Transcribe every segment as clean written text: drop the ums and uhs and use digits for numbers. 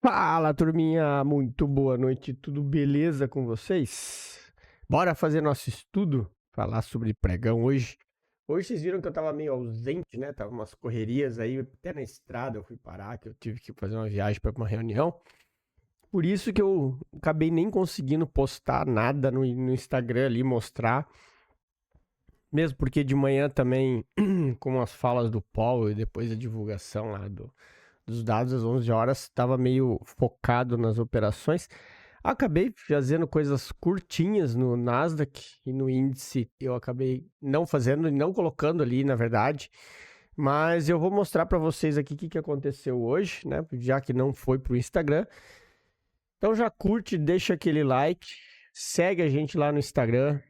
Fala, turminha! Muito boa noite, tudo beleza com vocês? Bora fazer nosso estudo? Falar sobre pregão hoje. Hoje vocês viram que eu tava meio ausente, né? Tava umas correrias aí, até na estrada eu fui parar, que eu tive que fazer uma viagem para uma reunião. Por isso que eu acabei nem conseguindo postar nada no Instagram ali, mostrar. Mesmo porque de manhã também, com as falas do Paulo e depois a divulgação lá dos dados às 11 horas, estava meio focado nas operações. Acabei fazendo coisas curtinhas no Nasdaq e no índice. Eu acabei não fazendo e não colocando ali, na verdade. Mas eu vou mostrar para vocês aqui o que aconteceu hoje, né? Já que não foi para o Instagram. Então já curte, deixa aquele like, segue a gente lá no Instagram.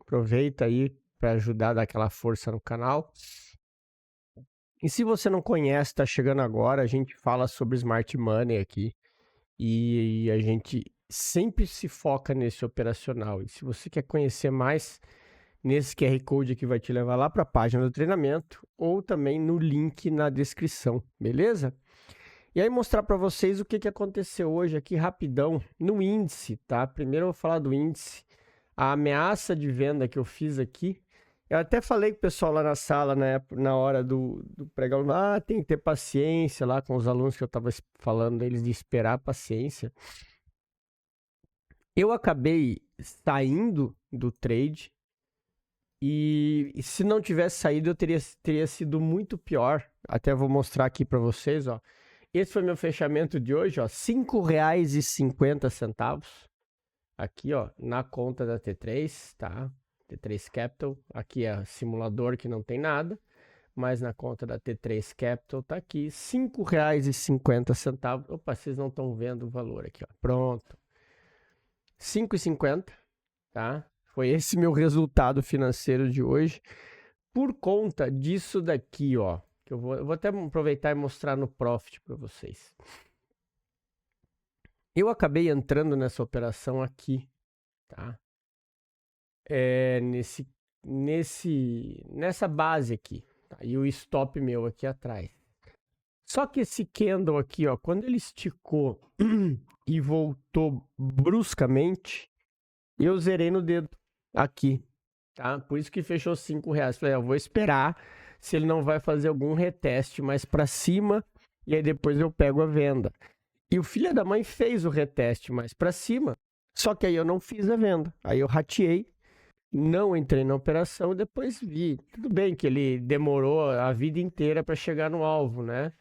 Aproveita aí para ajudar a dar aquela força no canal. E se você não conhece, está chegando agora, a gente fala sobre Smart Money aqui. E a gente sempre se foca nesse operacional. E se você quer conhecer mais, nesse QR Code aqui vai te levar lá para a página do treinamento ou também no link na descrição, beleza? E aí mostrar para vocês o que aconteceu hoje aqui rapidão no índice, tá? Primeiro eu vou falar do índice. A ameaça de venda que eu fiz aqui, eu até falei com o pessoal lá na sala, né, na hora do pregão, tem que ter paciência lá com os alunos que eu estava falando deles de esperar paciência. Eu acabei saindo do trade e se não tivesse saído eu teria sido muito pior. Até vou mostrar aqui para vocês, ó. Esse foi meu fechamento de hoje, ó, R$ 5,50 aqui, ó, na conta da T3, tá? T3 Capital, aqui é simulador que não tem nada, mas na conta da T3 Capital tá aqui, R$ 5,50. Opa, vocês não estão vendo o valor aqui, ó. Pronto. 5,50, tá? Foi esse meu resultado financeiro de hoje, por conta disso daqui, ó. Que eu vou até aproveitar e mostrar no Profit para vocês. Eu acabei entrando nessa operação aqui, tá? Nessa base aqui, tá? E o stop meu aqui atrás. Só que esse candle aqui, ó, quando ele esticou e voltou bruscamente, eu zerei no dedo aqui, tá? Por isso que fechou R$5. Falei, eu vou esperar se ele não vai fazer algum reteste mais para cima e aí depois eu pego a venda. E o filho da mãe fez o reteste mais para cima, só que aí eu não fiz a venda. Aí eu rateei, não entrei na operação e depois vi. Tudo bem que ele demorou a vida inteira para chegar no alvo, né?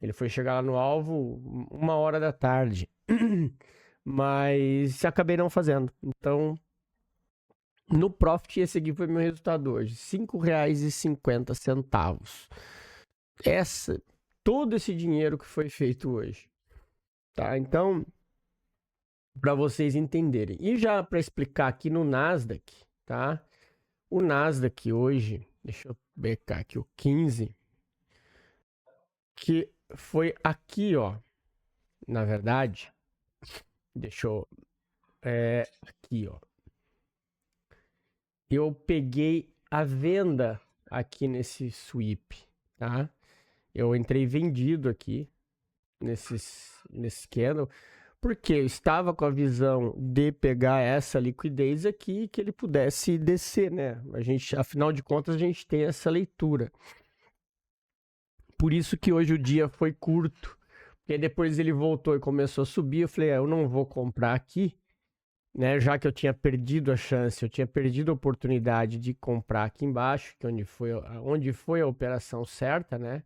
Ele foi chegar lá no alvo 1h da tarde. Mas acabei não fazendo. Então, no Profit, esse aqui foi meu resultado hoje. R$ 5,50. Todo esse dinheiro que foi feito hoje. Tá? Então, para vocês entenderem. E já para explicar aqui no Nasdaq, tá? O Nasdaq hoje, deixa eu becar aqui o 15, que foi aqui, ó. Na verdade, deixa eu... aqui, ó. Eu peguei a venda aqui nesse sweep, tá? Eu entrei vendido aqui nesse candle, porque eu estava com a visão de pegar essa liquidez aqui que ele pudesse descer, né? Afinal de contas, a gente tem essa leitura. Por isso que hoje o dia foi curto, porque depois ele voltou e começou a subir. Eu falei, eu não vou comprar aqui, né? Já que eu tinha perdido a chance, eu tinha perdido a oportunidade de comprar aqui embaixo, que onde foi a operação certa, né?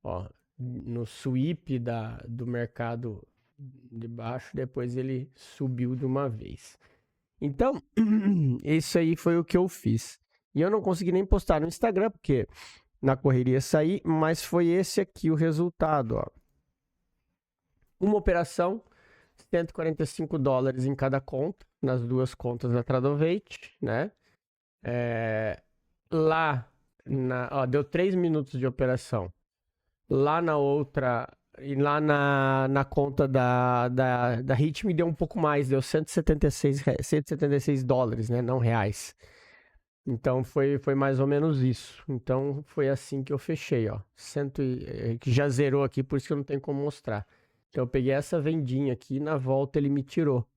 Ó, no sweep do mercado de baixo, depois ele subiu de uma vez. Então, isso aí foi o que eu fiz. E eu não consegui nem postar no Instagram, porque na correria saí, mas foi esse aqui o resultado, ó. Uma operação, $145 em cada conta, nas duas contas da Tradovate, né? Deu 3 minutos de operação. Lá na outra, e lá na conta da Hit me deu um pouco mais, deu $176, né? Não reais. Então foi mais ou menos isso. Então foi assim que eu fechei, ó. Que já zerou aqui, por isso que eu não tenho como mostrar. Então eu peguei essa vendinha aqui e na volta ele me tirou.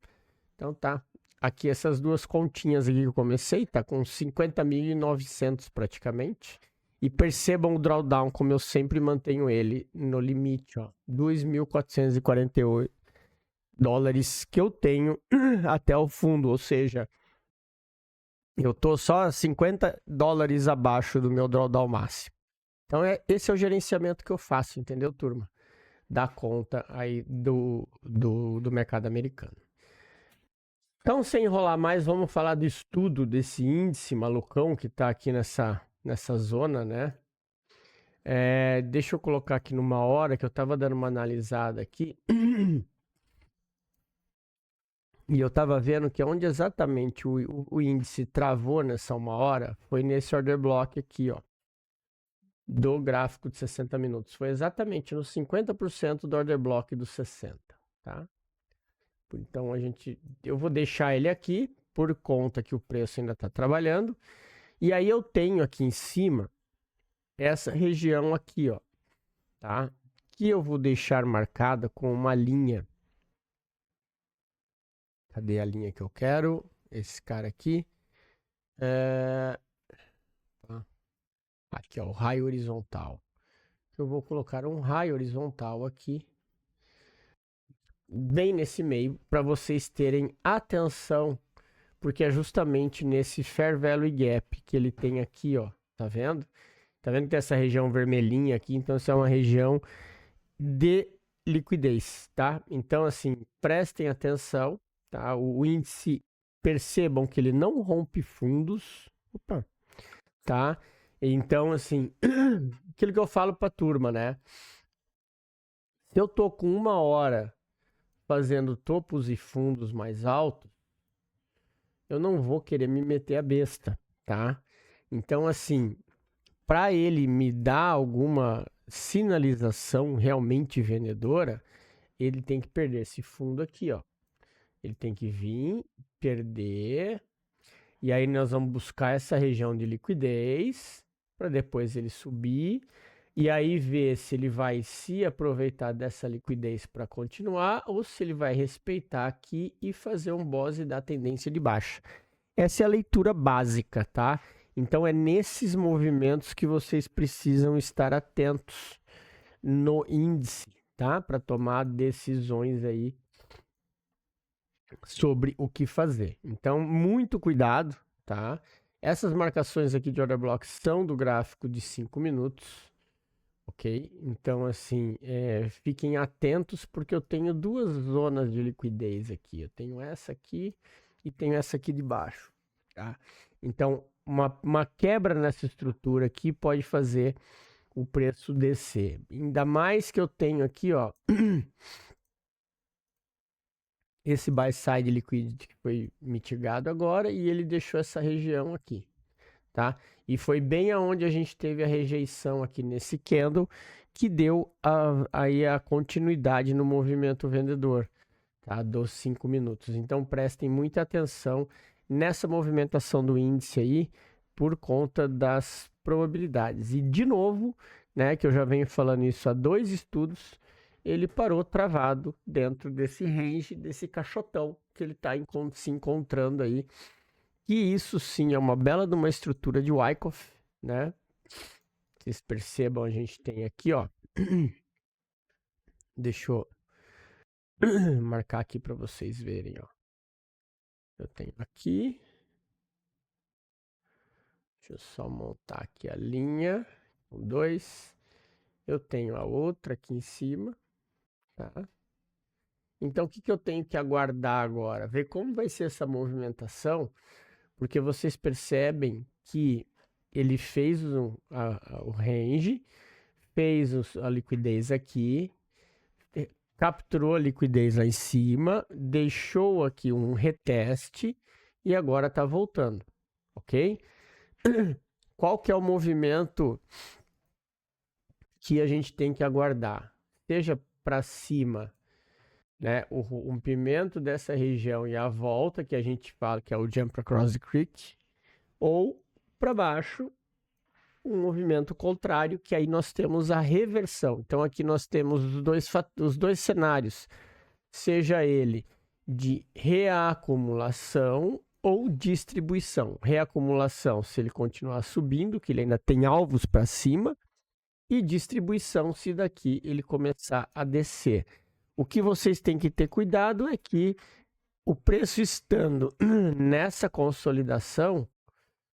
Então tá. Aqui essas duas continhas aqui que eu comecei, tá com 50.900 praticamente. E percebam o drawdown como eu sempre mantenho ele no limite, ó. 2.448 dólares que eu tenho até o fundo, ou seja, eu tô só 50 dólares abaixo do meu drawdown máximo. Então esse é o gerenciamento que eu faço, entendeu, turma? Da conta aí do mercado americano. Então, sem enrolar mais, vamos falar do estudo desse índice malucão que está aqui nessa zona, né? Deixa eu colocar aqui numa hora que eu estava dando uma analisada aqui. E eu estava vendo que onde exatamente o índice travou nessa uma hora foi nesse order block aqui, ó. Do gráfico de 60 minutos. Foi exatamente nos 50% do order block dos 60, tá? Então eu vou deixar ele aqui por conta que o preço ainda está trabalhando. E aí eu tenho aqui em cima essa região aqui, ó, tá? Que eu vou deixar marcada com uma linha. Cadê a linha que eu quero? Esse cara aqui. Aqui, ó, o raio horizontal. Eu vou colocar um raio horizontal aqui, bem nesse meio, para vocês terem atenção, porque é justamente nesse Fair Value Gap que ele tem aqui, ó, tá vendo? Tá vendo que tem essa região vermelhinha aqui? Então, essa é uma região de liquidez, tá? Então, assim, prestem atenção, tá? O índice, percebam que ele não rompe fundos, tá? Então, assim, aquilo que eu falo pra turma, né? Se eu tô com uma hora fazendo topos e fundos mais altos, eu não vou querer me meter a besta, tá? Então, assim, para ele me dar alguma sinalização realmente vendedora, ele tem que perder esse fundo aqui, ó. Ele tem que vir, perder, e aí nós vamos buscar essa região de liquidez, para depois ele subir, e aí ver se ele vai se aproveitar dessa liquidez para continuar, ou se ele vai respeitar aqui e fazer um BOSE da tendência de baixa. Essa é a leitura básica, tá? Então é nesses movimentos que vocês precisam estar atentos no índice, tá? Para tomar decisões aí sobre o que fazer. Então, muito cuidado, tá? Essas marcações aqui de order block são do gráfico de 5 minutos, ok? Então, assim, fiquem atentos porque eu tenho duas zonas de liquidez aqui. Eu tenho essa aqui e tenho essa aqui de baixo, tá? Então, uma quebra nessa estrutura aqui pode fazer o preço descer. Ainda mais que eu tenho aqui, ó, esse buy side liquidity que foi mitigado agora e ele deixou essa região aqui, tá? E foi bem aonde a gente teve a rejeição aqui nesse candle que deu aí a continuidade no movimento vendedor, tá? Dos 5 minutos. Então prestem muita atenção nessa movimentação do índice aí por conta das probabilidades. E de novo, né, que eu já venho falando isso há 2 estudos, ele parou travado dentro desse range, desse caixotão que ele está se encontrando aí. E isso sim é uma bela de uma estrutura de Wyckoff, né? Vocês percebam, a gente tem aqui, ó. Deixa eu marcar aqui para vocês verem, ó. Eu tenho aqui. Deixa eu só montar aqui a linha. 1, 2. Eu tenho a outra aqui em cima, tá? Então, o que eu tenho que aguardar agora? Ver como vai ser essa movimentação, porque vocês percebem que ele fez o range, fez a liquidez aqui, capturou a liquidez lá em cima, deixou aqui um reteste e agora está voltando, ok? Qual que é o movimento que a gente tem que aguardar? Seja para cima, né, o rompimento dessa região e a volta, que a gente fala que é o jump across the creek, ou para baixo, um movimento contrário, que aí nós temos a reversão. Então aqui nós temos os dois cenários, seja ele de reacumulação ou distribuição. Reacumulação, se ele continuar subindo, que ele ainda tem alvos para cima, e distribuição, se daqui ele começar a descer. O que vocês têm que ter cuidado é que o preço estando nessa consolidação,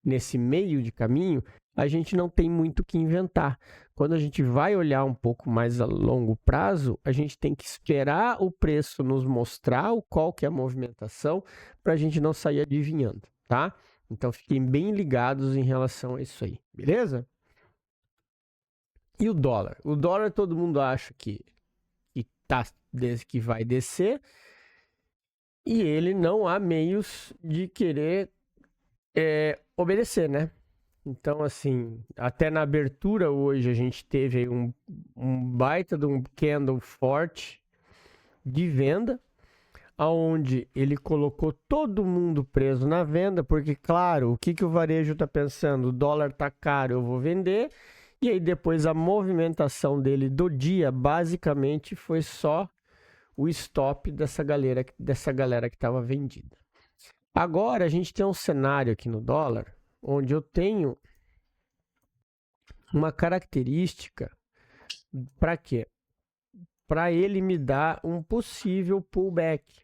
nesse meio de caminho, a gente não tem muito o que inventar. Quando a gente vai olhar um pouco mais a longo prazo, a gente tem que esperar o preço nos mostrar qual que é a movimentação para a gente não sair adivinhando, tá? Então fiquem bem ligados em relação a isso aí, beleza? E o dólar? O dólar todo mundo acha que vai descer e ele não há meios de querer obedecer, né? Então, assim, até na abertura hoje a gente teve aí um baita de um candle forte de venda, aonde ele colocou todo mundo preso na venda, porque, claro, o que o varejo está pensando? O dólar está caro, eu vou vender. E aí depois a movimentação dele do dia, basicamente, foi só o stop dessa galera que estava vendida. Agora a gente tem um cenário aqui no dólar, onde eu tenho uma característica para quê? Para ele me dar um possível pullback,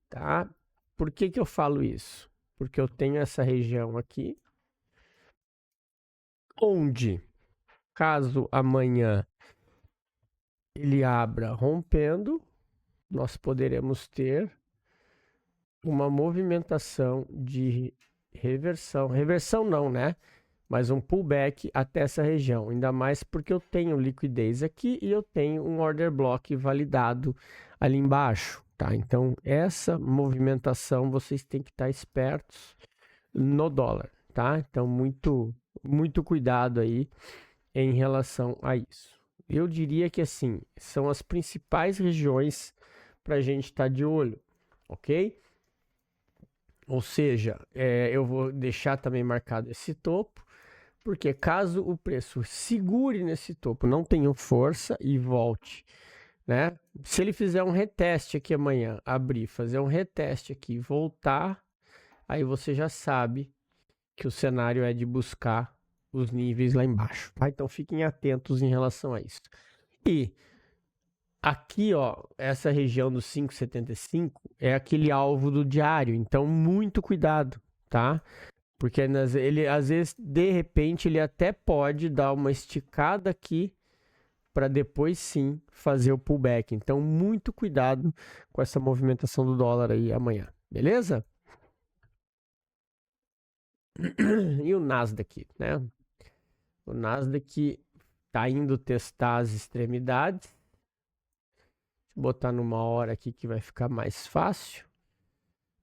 tá? Por que eu falo isso? Porque eu tenho essa região aqui, onde, caso amanhã ele abra rompendo, nós poderemos ter uma movimentação de reversão. Reversão não, né? Mas um pullback até essa região. Ainda mais porque eu tenho liquidez aqui e eu tenho um order block validado ali embaixo, tá? Então, essa movimentação vocês têm que estar espertos no dólar, tá? Então, muito cuidado aí em relação a isso. Eu diria que, assim, são as principais regiões para a gente estar de olho, ok? Ou seja, eu vou deixar também marcado esse topo, porque caso o preço segure nesse topo, não tenha força e volte, né? Se ele fizer um reteste aqui amanhã, abrir, fazer um reteste aqui, voltar, aí você já sabe que o cenário é de buscar os níveis lá embaixo, tá? Então fiquem atentos em relação a isso. E aqui, ó, essa região do 5,75 é aquele alvo do diário, então muito cuidado, tá? Porque ele, às vezes, de repente, ele até pode dar uma esticada aqui para depois sim fazer o pullback. Então, muito cuidado com essa movimentação do dólar aí amanhã, beleza? E o Nasdaq, né? O Nasdaq tá indo testar as extremidades. Vou botar numa hora aqui que vai ficar mais fácil,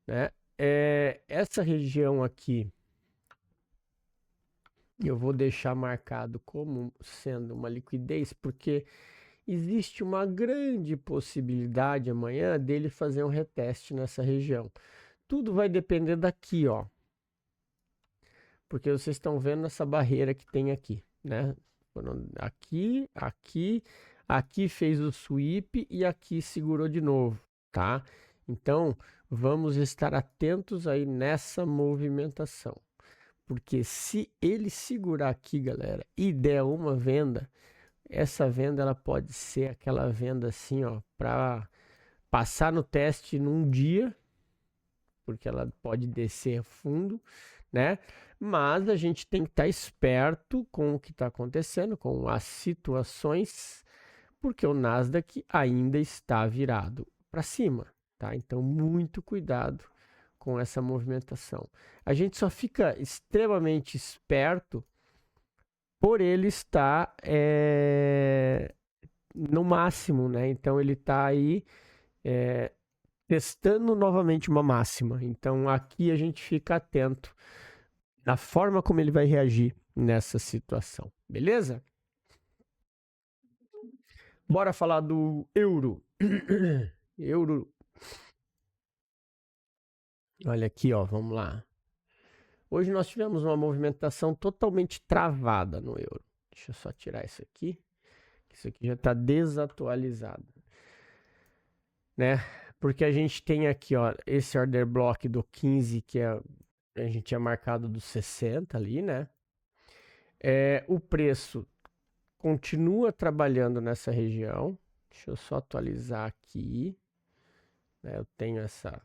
né? Essa região aqui eu vou deixar marcado como sendo uma liquidez, porque existe uma grande possibilidade amanhã dele fazer um reteste nessa região. Tudo vai depender daqui, ó. Porque vocês estão vendo essa barreira que tem aqui, né? Aqui, aqui, aqui fez o sweep e aqui segurou de novo, tá? Então, vamos estar atentos aí nessa movimentação. Porque se ele segurar aqui, galera, e der uma venda, essa venda ela pode ser aquela venda assim, ó, para passar no teste num dia, porque ela pode descer fundo, né? Mas a gente tem que estar esperto com o que está acontecendo, com as situações, porque o Nasdaq ainda está virado para cima, tá? Então, muito cuidado com essa movimentação. A gente só fica extremamente esperto por ele estar no máximo, né? Então ele está aí testando novamente uma máxima. Então aqui a gente fica atento na forma como ele vai reagir nessa situação, beleza? Bora falar do euro. Euro. Olha aqui, ó, vamos lá. Hoje nós tivemos uma movimentação totalmente travada no euro. Deixa eu só tirar isso aqui. Isso aqui já está desatualizado, né? Porque a gente tem aqui, ó, esse order block do 15, que a gente tinha marcado do 60 ali, né? O preço continua trabalhando nessa região. Deixa eu só atualizar aqui, né? Eu tenho essa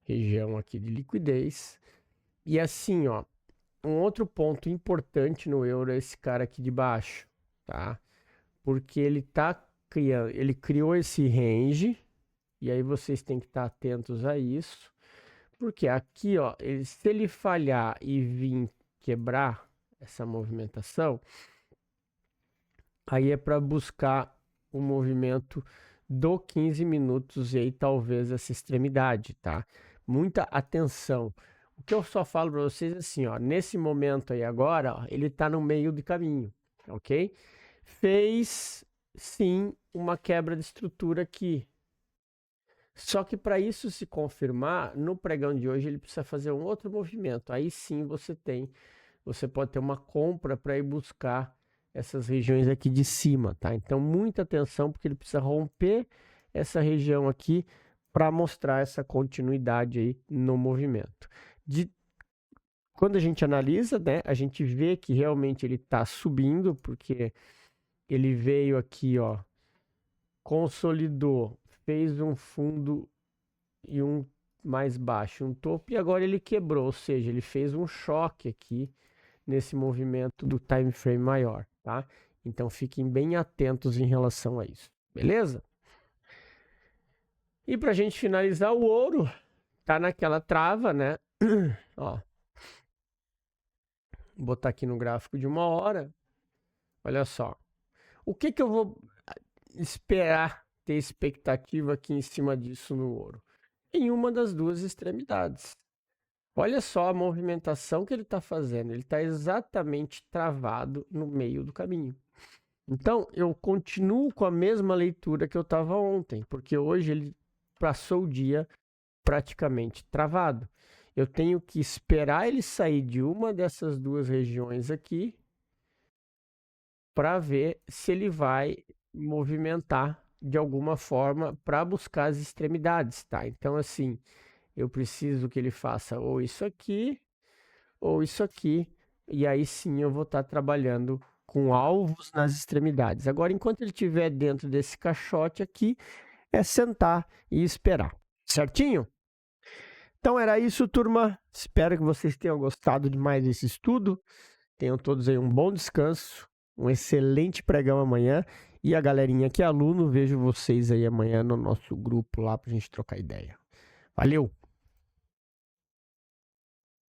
região aqui de liquidez. E assim, ó, um outro ponto importante no euro é esse cara aqui de baixo, tá? Porque ele criou esse range, e aí vocês têm que estar atentos a isso, porque aqui, ó, se ele falhar e vir quebrar essa movimentação, aí é para buscar o movimento do 15 minutos e aí talvez essa extremidade, tá? Muita atenção. O que eu só falo para vocês é assim, ó, nesse momento aí agora, ó, ele tá no meio do caminho, ok? Fez sim uma quebra de estrutura aqui. Só que para isso se confirmar, no pregão de hoje ele precisa fazer um outro movimento. Aí sim você pode ter uma compra para ir buscar essas regiões aqui de cima, tá? Então muita atenção porque ele precisa romper essa região aqui para mostrar essa continuidade aí no movimento. Quando a gente analisa, né, a gente vê que realmente ele está subindo, porque ele veio aqui, ó, consolidou, fez um fundo e um mais baixo, um topo, e agora ele quebrou, ou seja, ele fez um choque aqui nesse movimento do time frame maior, tá? Então fiquem bem atentos em relação a isso, beleza? E para a gente finalizar, o ouro tá naquela trava, né? Ó, vou botar aqui no gráfico de 1 hora. Olha só. O que eu vou esperar ter expectativa aqui em cima disso no ouro? Em uma das duas extremidades. Olha só a movimentação que ele está fazendo. Ele está exatamente travado no meio do caminho. Então, eu continuo com a mesma leitura que eu estava ontem, porque hoje ele passou o dia praticamente travado. Eu tenho que esperar ele sair de uma dessas duas regiões aqui para ver se ele vai movimentar de alguma forma para buscar as extremidades, tá? Então, assim, eu preciso que ele faça ou isso aqui, e aí sim eu vou estar trabalhando com alvos nas extremidades. Agora, enquanto ele estiver dentro desse caixote aqui, é sentar e esperar, certinho? Então era isso, turma. Espero que vocês tenham gostado de mais esse estudo. Tenham todos aí um bom descanso, um excelente pregão amanhã. E a galerinha que é aluno, vejo vocês aí amanhã no nosso grupo lá para a gente trocar ideia. Valeu!